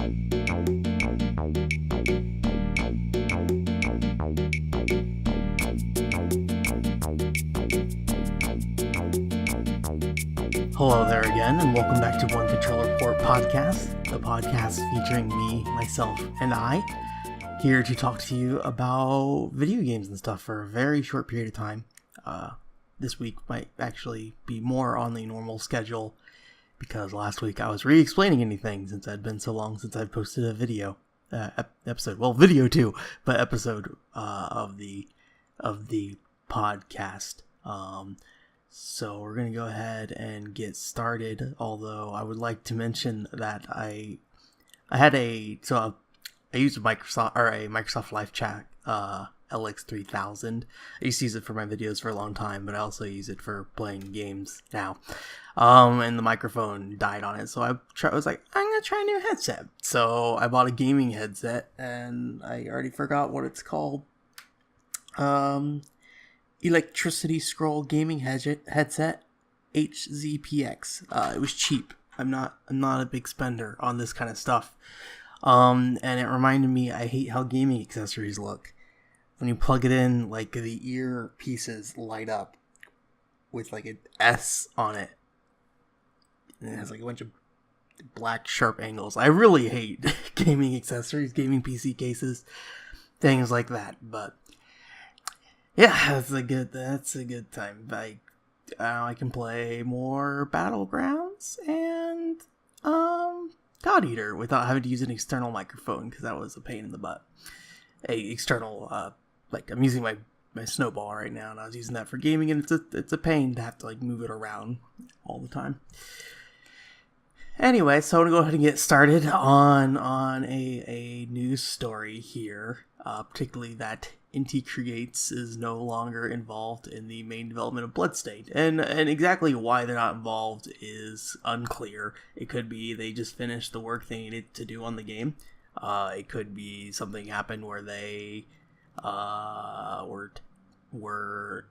Hello there again, and welcome back to One Controller Port Podcast, the podcast featuring me, myself, and I, here to talk to you about video games and stuff for a very short period of time. This week might actually be more on the normal schedule, because last week I was re-explaining anything since it had been so long since I've posted a video, episode, well, video too, but episode of the podcast. So we're going to go ahead and get started, although I would like to mention that I used a Microsoft Live Chat LX3000. I used to use it for my videos for a long time, but I also use it for playing games now. And the microphone died on it, so I was like, I'm going to try a new headset. So I bought a gaming headset, and I already forgot what it's called. Electricity Scroll Gaming Headset HZPX. It was cheap. I'm not a big spender on this kind of stuff. And it reminded me, I hate how gaming accessories look. When you plug it in, like, the ear pieces light up with like an S on it. And it has like a bunch of black sharp angles. I really hate gaming accessories, gaming PC cases, things like that, but yeah, that's a good time. I can play more Battlegrounds and God Eater without having to use an external microphone, because that was a pain in the butt. I'm using my Snowball right now, and I was using that for gaming, and it's a pain to have to like move it around all the time. Anyway, so I'm gonna go ahead and get started on a news story here, particularly that Inti Create is no longer involved in the main development of Bloodstain. And exactly why they're not involved is unclear. It could be they just finished the work they needed to do on the game. It could be something happened where they were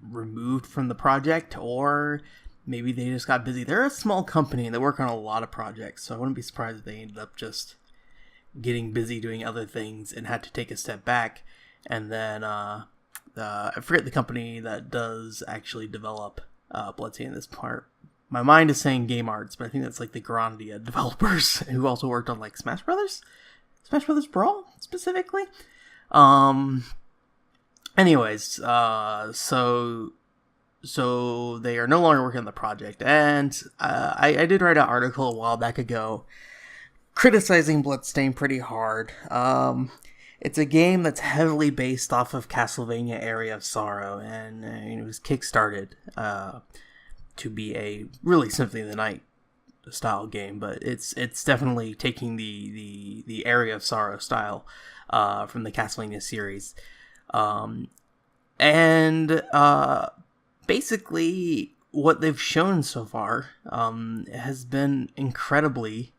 removed from the project, or maybe they just got busy. They're a small company and they work on a lot of projects, so I wouldn't be surprised if they ended up just getting busy doing other things and had to take a step back. And then, I forget the company that does actually develop Bloodstain in this part. My mind is saying Game Arts, but I think that's like the Grandia developers who also worked on like Smash Brothers Brawl specifically. Anyways, so they are no longer working on the project, and I did write an article a while back ago criticizing Bloodstain pretty hard. It's a game that's heavily based off of Castlevania Area of Sorrow, and it was kickstarted to be a really Symphony of the Night style game, but it's definitely taking the Area of Sorrow style from the Castlevania series, and basically what they've shown so far has been incredibly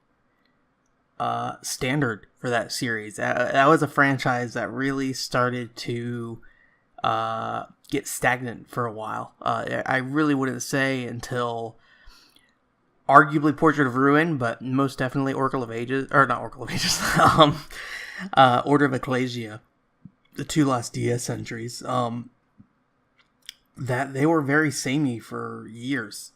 standard for that series. That was a franchise that really started to get stagnant for a while. I really wouldn't say until arguably Portrait of Ruin, but most definitely Order of Ecclesia, the two last DS entries, that they were very samey for years,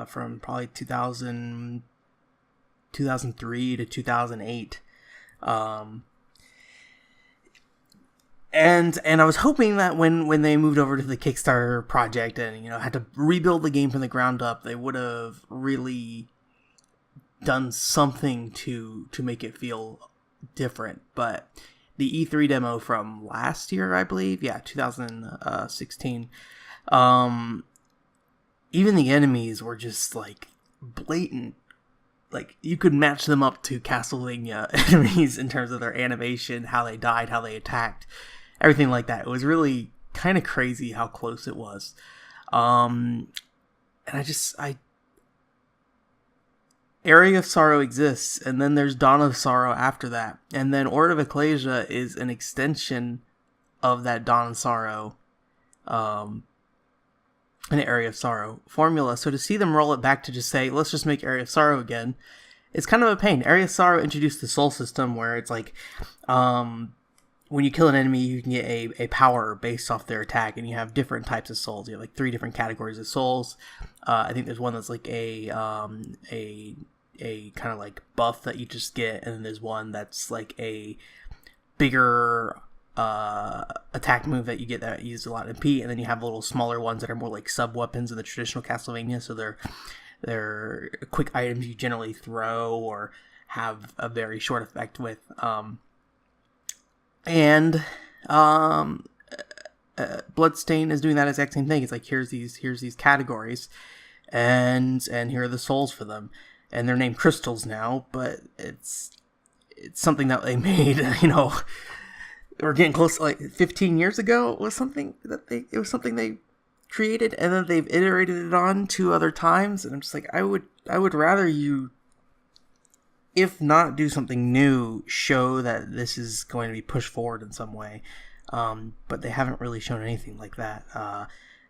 from probably 2003 to 2008. And I was hoping that when they moved over to the Kickstarter project and, had to rebuild the game from the ground up, they would have really done something to make it feel different. But the E3 demo from last year, I believe, 2016, even the enemies were just like blatant. Like, you could match them up to Castlevania enemies in terms of their animation, how they died, how they attacked, everything like that. It was really kind of crazy how close it was. And Area of Sorrow exists, and then there's Dawn of Sorrow after that. And then Order of Ecclesia is an extension of that Dawn of Sorrow, an Area of Sorrow formula. So to see them roll it back to just say, let's just make Area of Sorrow again, it's kind of a pain. Area of Sorrow introduced the soul system where it's like, when you kill an enemy, you can get a power based off their attack, and you have different types of souls. You have like 3 different categories of souls. I think there's one that's like a kind of like buff that you just get, and then there's one that's like a bigger attack move that you get that uses a lot of MP, and then you have little smaller ones that are more like sub weapons in the traditional Castlevania. So they're quick items you generally throw or have a very short effect with. Bloodstain is doing that exact same thing. It's like, here's these categories, and here are the souls for them, and they're named crystals now, but it's something that they made, we're getting close to like 15 years ago. It was something they created, and then they've iterated it on 2 other times, and I'm just like, I would rather you, if not do something new, show that this is going to be pushed forward in some way. But they haven't really shown anything like that.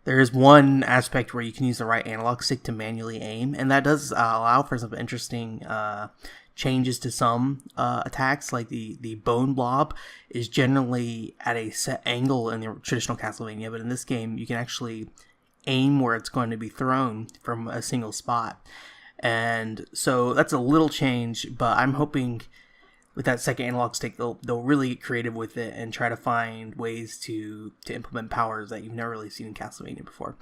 There is one aspect where you can use the right analog stick to manually aim, and that does allow for some interesting changes to some attacks. Like the bone blob is generally at a set angle in the traditional Castlevania, but in this game you can actually aim where it's going to be thrown from a single spot. And so that's a little change, but I'm hoping with that second analog stick they'll really get creative with it and try to find ways to implement powers that you've never really seen in Castlevania before.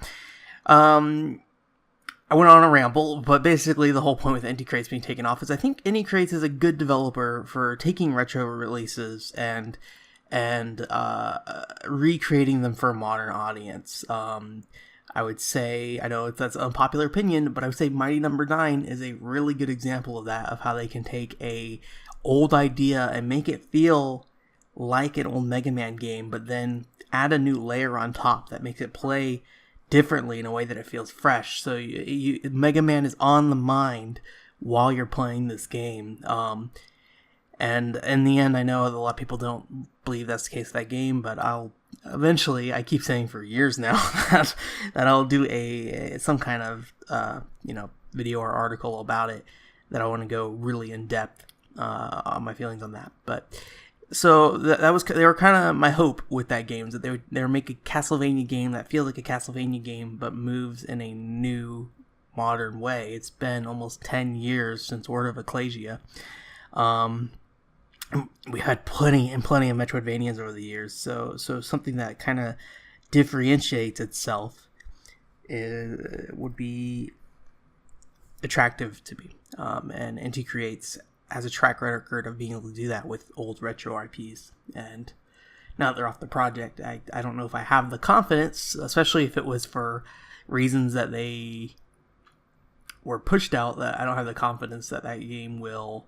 I went on a ramble, but basically the whole point with Inti Create being taken off is I think Inti Create is a good developer for taking retro releases and recreating them for a modern audience. I would say, I know that's an unpopular opinion, but I would say Mighty Number 9 is a really good example of that, of how they can take a old idea and make it feel like an old Mega Man game, but then add a new layer on top that makes it play differently in a way that it feels fresh. So Mega Man is on the mind while you're playing this game. And in the end, I know that a lot of people don't believe that's the case of that game, but eventually, I keep saying for years now that I'll do some kind of video or article about it, that I want to go really in depth on my feelings on that. But so they were kind of my hope with that game, is that they would make a Castlevania game that feels like a Castlevania game but moves in a new modern way. It's been almost 10 years since Word of Ecclesia. We had plenty of Metroidvanias over the years, so something that kind of differentiates itself would be attractive to me. And Inti Creates has a track record of being able to do that with old retro IPs. And now that they're off the project, I don't know if I have the confidence, especially if it was for reasons that they were pushed out, that I don't have the confidence that game will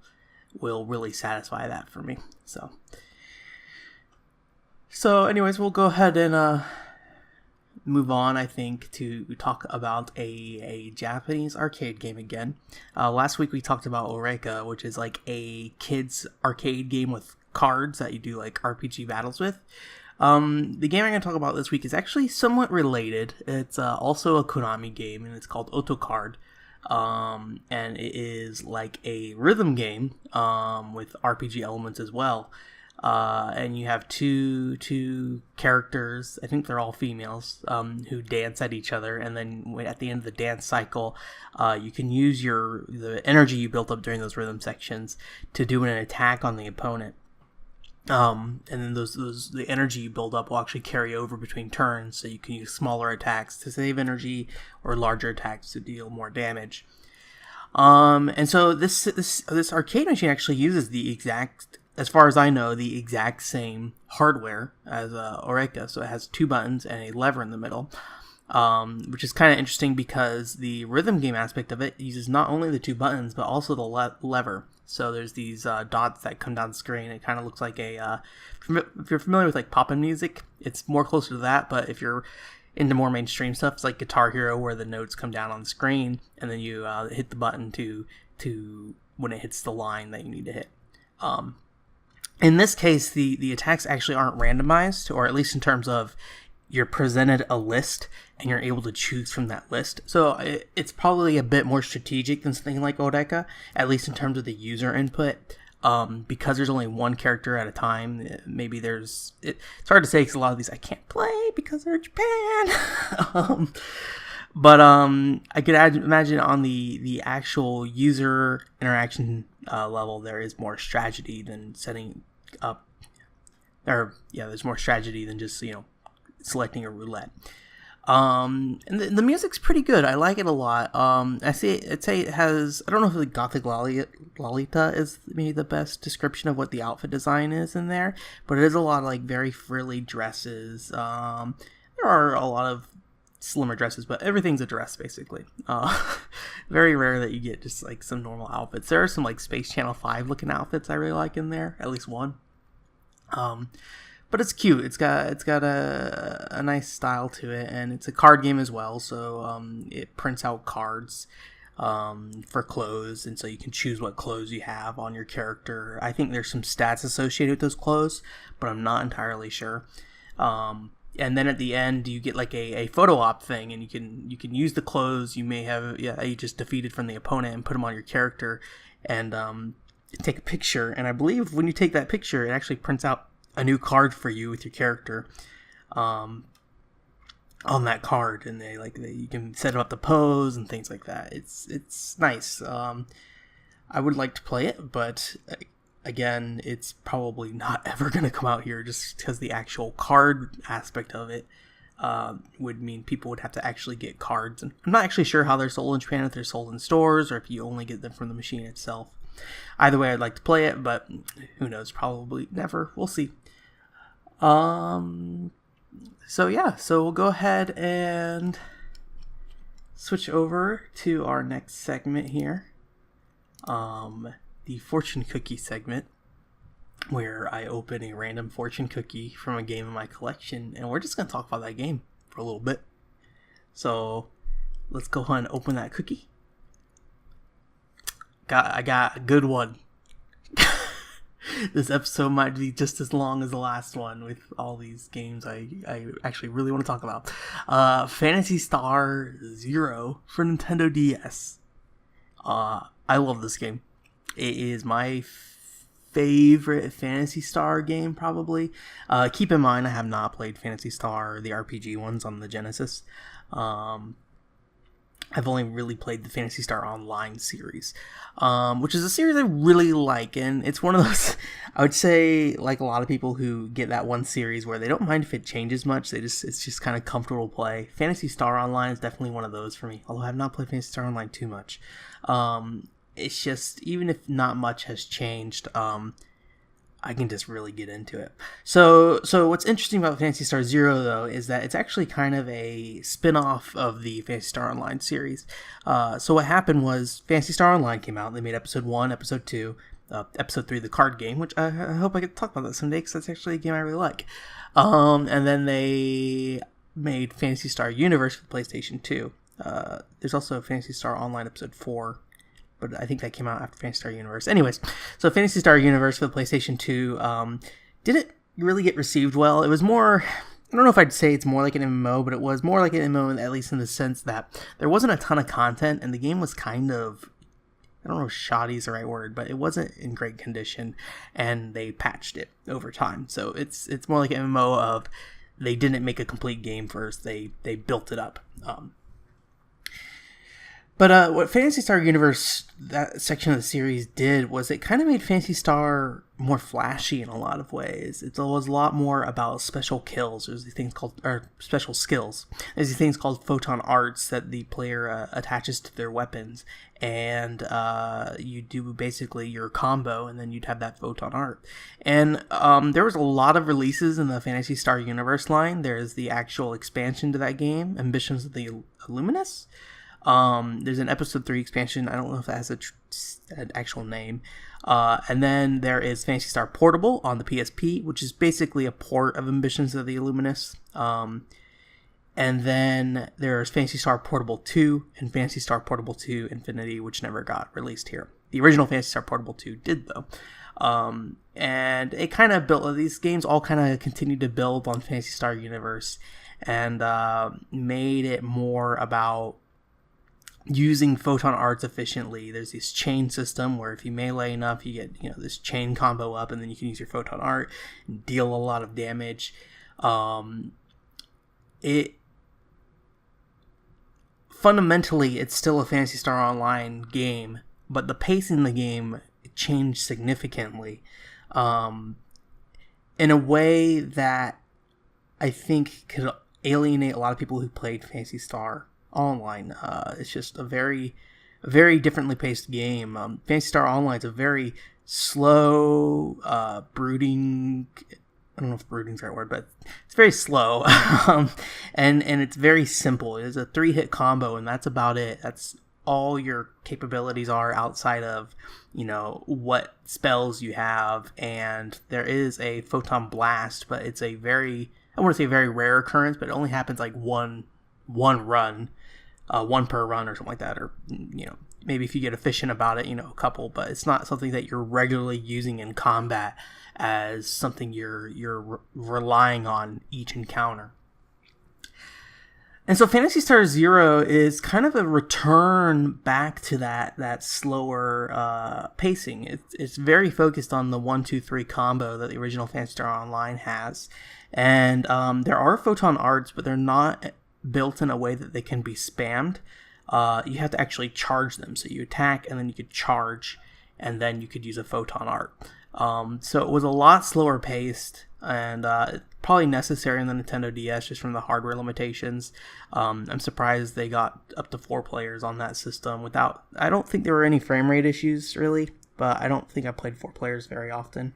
really satisfy that for me. So anyways, we'll go ahead and move on, I think, to talk about a Japanese arcade game again. Last week we talked about Oreka, which is like a kid's arcade game with cards that you do like RPG battles with. The game I'm going to talk about this week is actually somewhat related. It's also a Konami game, and it's called Otocard. And it is like a rhythm game with RPG elements as well. And you have two characters, I think they're all females, who dance at each other, and then at the end of the dance cycle, you can use the energy you built up during those rhythm sections to do an attack on the opponent. And then the energy you build up will actually carry over between turns, so you can use smaller attacks to save energy or larger attacks to deal more damage. And so this arcade machine actually uses the exact, as far as I know, the exact same hardware as Oreka. So it has 2 buttons and a lever in the middle, which is kind of interesting because the rhythm game aspect of it uses not only the 2 buttons but also the lever. So there's these dots that come down the screen. It kind of looks like if you're familiar with like pop-in music, it's more closer to that. But if you're into more mainstream stuff, it's like Guitar Hero, where the notes come down on the screen and then you hit the button to when it hits the line that you need to hit. In this case, the attacks actually aren't randomized, or at least in terms of you're presented a list and you're able to choose from that list. So it's probably a bit more strategic than something like Odeka, at least in terms of the user input. Because there's only one character at a time, maybe it's hard to say because a lot of these I can't play because they're in Japan. But I could imagine on the actual user interaction level, there is more strategy than setting up. There's more strategy than just selecting a roulette. And the music's pretty good. I like it a lot. I'd say it has. I don't know if the Gothic Lolita is maybe the best description of what the outfit design is in there, but it is a lot of like very frilly dresses. There are a lot of slimmer dresses, but everything's a dress basically. Very rare that you get just like some normal outfits. There are some like Space Channel 5 looking outfits I really like in there, at least one. But it's cute. It's got a nice style to it, and it's a card game as well. So it prints out cards for clothes, and so you can choose what clothes you have on your character. I think there's some stats associated with those clothes, but I'm not entirely sure. And then at the end, you get like a photo op thing, and you can use the clothes you may have you just defeated from the opponent and put them on your character, and take a picture. And I believe when you take that picture, it actually prints out a new card for you with your character on that card, and you can set up the pose and things like that. It's nice. I would like to play it, but again, it's probably not ever going to come out here just because the actual card aspect of it would mean people would have to actually get cards. And I'm not actually sure how they're sold in Japan, if they're sold in stores or if you only get them from the machine itself. Either way, I'd like to play it, but who knows? Probably never. We'll see. So we'll go ahead and switch over to our next segment here. The fortune cookie segment, where I open a random fortune cookie from a game in my collection, and we're just going to talk about that game for a little bit. So let's go ahead and open that cookie. I got a good one. This episode might be just as long as the last one with all these games I actually really want to talk about. Phantasy Star Zero for Nintendo DS. I love this game. It is my favorite Phantasy Star game, probably. Keep in mind, I have not played Phantasy Star, the RPG ones on the Genesis. I've only really played the Phantasy Star Online series, which is a series I really like, and it's one of those, I would say, like a lot of people who get that one series where they don't mind if it changes much, it's just kind of comfortable to play. Phantasy Star Online is definitely one of those for me, although I have not played Phantasy Star Online too much. It's just, even if not much has changed, I can just really get into it. So what's interesting about Phantasy Star Zero, though, is that it's actually kind of a spin-off of the Phantasy Star Online series. So what happened was Phantasy Star Online came out. They made Episode 1, Episode 2, Episode 3, the card game, which I hope I get to talk about that someday, because that's actually a game I really like. And then they made Phantasy Star Universe for the PlayStation 2. There's also Phantasy Star Online Episode 4, but I think that came out after Phantasy Star Universe. Anyways, so Phantasy Star Universe for the PlayStation 2 didn't really get received well. It was more, I don't know if I'd say it's more like an MMO, but it was more like an MMO, at least in the sense that there wasn't a ton of content, and the game was kind of, I don't know if shoddy is the right word, but it wasn't in great condition, and they patched it over time. So it's more like an MMO of, they didn't make a complete game first, they built it up. But what Phantasy Star Universe, that section of the series, did was it kind of made Phantasy Star more flashy in a lot of ways. It was a lot more about special kills. There's these things called, or special skills. There's these things called photon arts that the player attaches to their weapons, and you do basically your combo, and then you'd have that photon art. And there was a lot of releases in the Phantasy Star Universe line. There's the actual expansion to that game, Ambitions of the Illuminous. There's an Episode 3 expansion. I don't know if that has an actual name. And then there is Phantasy Star Portable on the PSP, which is basically a port of Ambitions of the Illuminous. And then there's Phantasy Star Portable 2 and Phantasy Star Portable 2 Infinity, which never got released here. The original Phantasy Star Portable 2 did, though. And it kind of built, these games all kind of continued to build on Phantasy Star Universe. and made it more about using photon arts efficiently. There's this chain system where if you melee enough, you get this chain combo up, and then you can use your photon art and deal a lot of damage. It fundamentally, it's still a Phantasy Star Online game, but the pace in the game changed significantly, in a way that I think could alienate a lot of people who played Phantasy Star Online. It's just a very, very differently paced game. Phantasy Star Online is a very slow, brooding. I don't know if brooding is the right word, but it's very slow, and it's very simple. It is a 3-hit combo, and that's about it. That's all your capabilities are outside of, what spells you have. And there is a Photon Blast, but it's a very, I want to say very rare occurrence, but it only happens like one run, one per run or something like that. Or, maybe if you get efficient about it, a couple, but it's not something that you're regularly using in combat as something you're relying on each encounter. And so Phantasy Star Zero is kind of a return back to that slower pacing. It's very focused on the 1-2-3 combo that the original Phantasy Star Online has. And there are photon arts, but they're not built in a way that they can be spammed. You have to actually charge them. So you attack, and then you could charge, and then you could use a photon art. So it was a lot slower paced, and probably necessary in the Nintendo DS just from the hardware limitations. I'm surprised they got up to 4 players on that system without... I don't think there were any frame rate issues, really, but I don't think I played 4 players very often.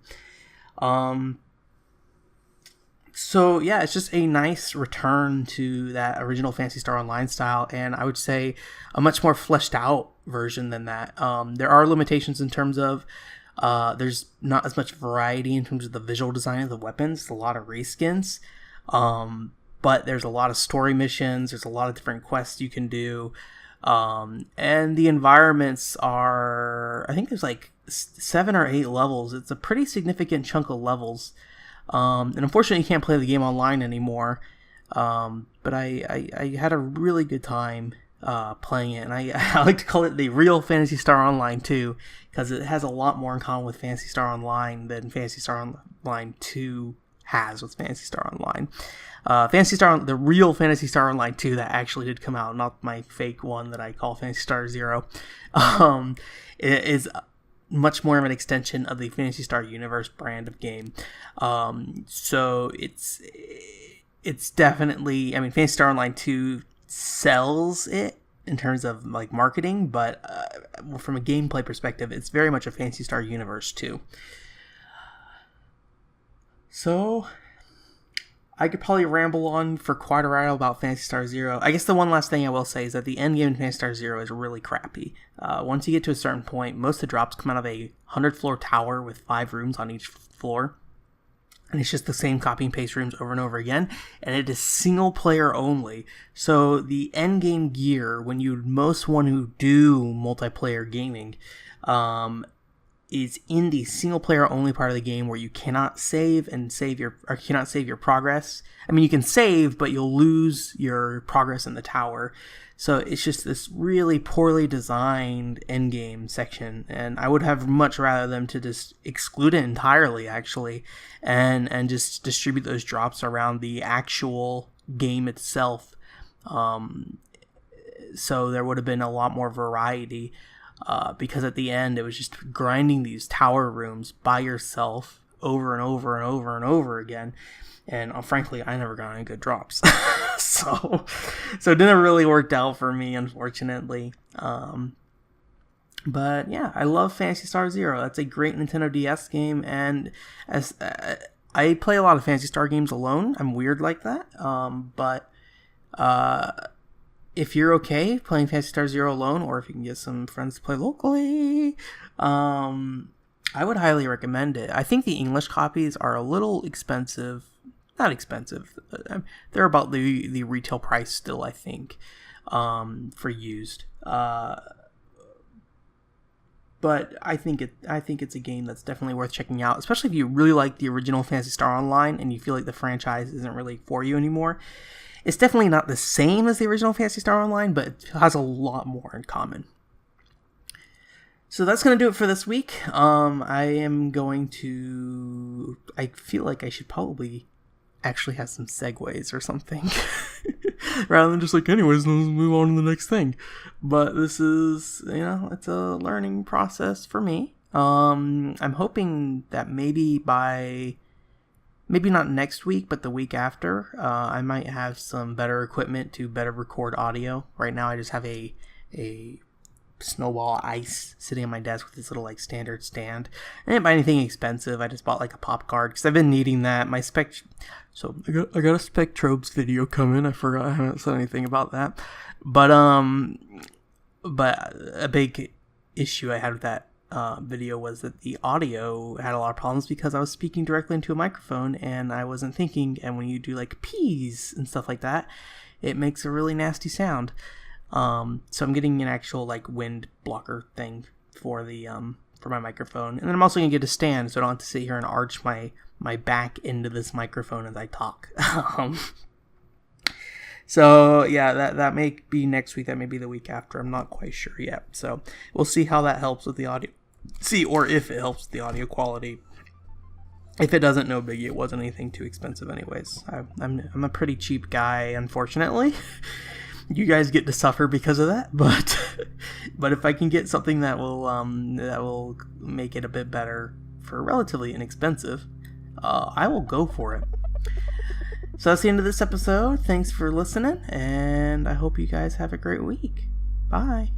So yeah, it's just a nice return to that original Phantasy Star Online style, and I would say a much more fleshed out version than that. There are limitations in terms of there's not as much variety in terms of the visual design of the weapons. It's a lot of reskins, but there's a lot of story missions. There's a lot of different quests you can do, and the environments are, I think there's like 7 or 8 levels. It's a pretty significant chunk of levels. And unfortunately you can't play the game online anymore, but I had a really good time playing it, and I like to call it the real Phantasy Star Online 2, because it has a lot more in common with Phantasy Star Online than Phantasy Star Online 2 has with Phantasy Star Online. The real Phantasy Star Online 2 that actually did come out, not my fake one that I call Phantasy Star Zero, it is much more of an extension of the Phantasy Star Universe brand of game. So it's definitely, Phantasy Star Online 2 sells it in terms of like marketing, but from a gameplay perspective, it's very much a Phantasy Star Universe 2. So I could probably ramble on for quite a while about Phantasy Star Zero. I guess the one last thing I will say is that the end game in Phantasy Star Zero is really crappy. Once you get to a certain point, most of the drops come out of a 100-floor tower with 5 rooms on each floor. And it's just the same copy and paste rooms over and over again. And it is single player only. So the end game gear, when you most want to do multiplayer gaming, is in the single player only part of the game where you cannot save your progress. You can save, but you'll lose your progress in the tower. So it's just this really poorly designed end game section, and I would have much rather them to just exclude it entirely, actually, and just distribute those drops around the actual game itself. So there would have been a lot more variety. Because at the end it was just grinding these tower rooms by yourself over and over and over and over again, and frankly I never got any good drops. so it didn't really work out for me, unfortunately. But yeah, I love Phantasy Star Zero. That's a great Nintendo DS game, and as I play a lot of Phantasy Star games alone. I'm weird like that, but if you're okay playing Phantasy Star Zero alone, or if you can get some friends to play locally, I would highly recommend it. I think the English copies are a little expensive. Not expensive. They're about the retail price still, I think, for used. But I think it's a game that's definitely worth checking out, especially if you really like the original Phantasy Star Online and you feel like the franchise isn't really for you anymore. It's definitely not the same as the original Phantasy Star Online, but it has a lot more in common. So that's going to do it for this week. I am going to... I feel like I should probably actually have some segues or something. Rather than just like, anyways, let's move on to the next thing. But this is, it's a learning process for me. I'm hoping that maybe not next week, but the week after, I might have some better equipment to better record audio. Right now I just have a snowball ice sitting on my desk with this little like standard stand. I didn't buy anything expensive. I just bought like a pop card because I've been needing that. My so I got a Spectrobes video coming. I forgot I haven't said anything about that. But a big issue I had with that video was that the audio had a lot of problems because I was speaking directly into a microphone and I wasn't thinking. And when you do like P's and stuff like that, it makes a really nasty sound. So I'm getting an actual like wind blocker thing for the for my microphone, and then I'm also gonna get a stand so I don't have to sit here and arch my back into this microphone as I talk. So yeah, that may be next week. That may be the week after. I'm not quite sure yet. So we'll see how that helps with the audio. Or if it helps with the audio quality. If it doesn't, no biggie. It wasn't anything too expensive, anyways. I'm a pretty cheap guy, unfortunately. You guys get to suffer because of that, but if I can get something that will make it a bit better for relatively inexpensive, I will go for it. So that's the end of this episode. Thanks for listening, and I hope you guys have a great week. Bye.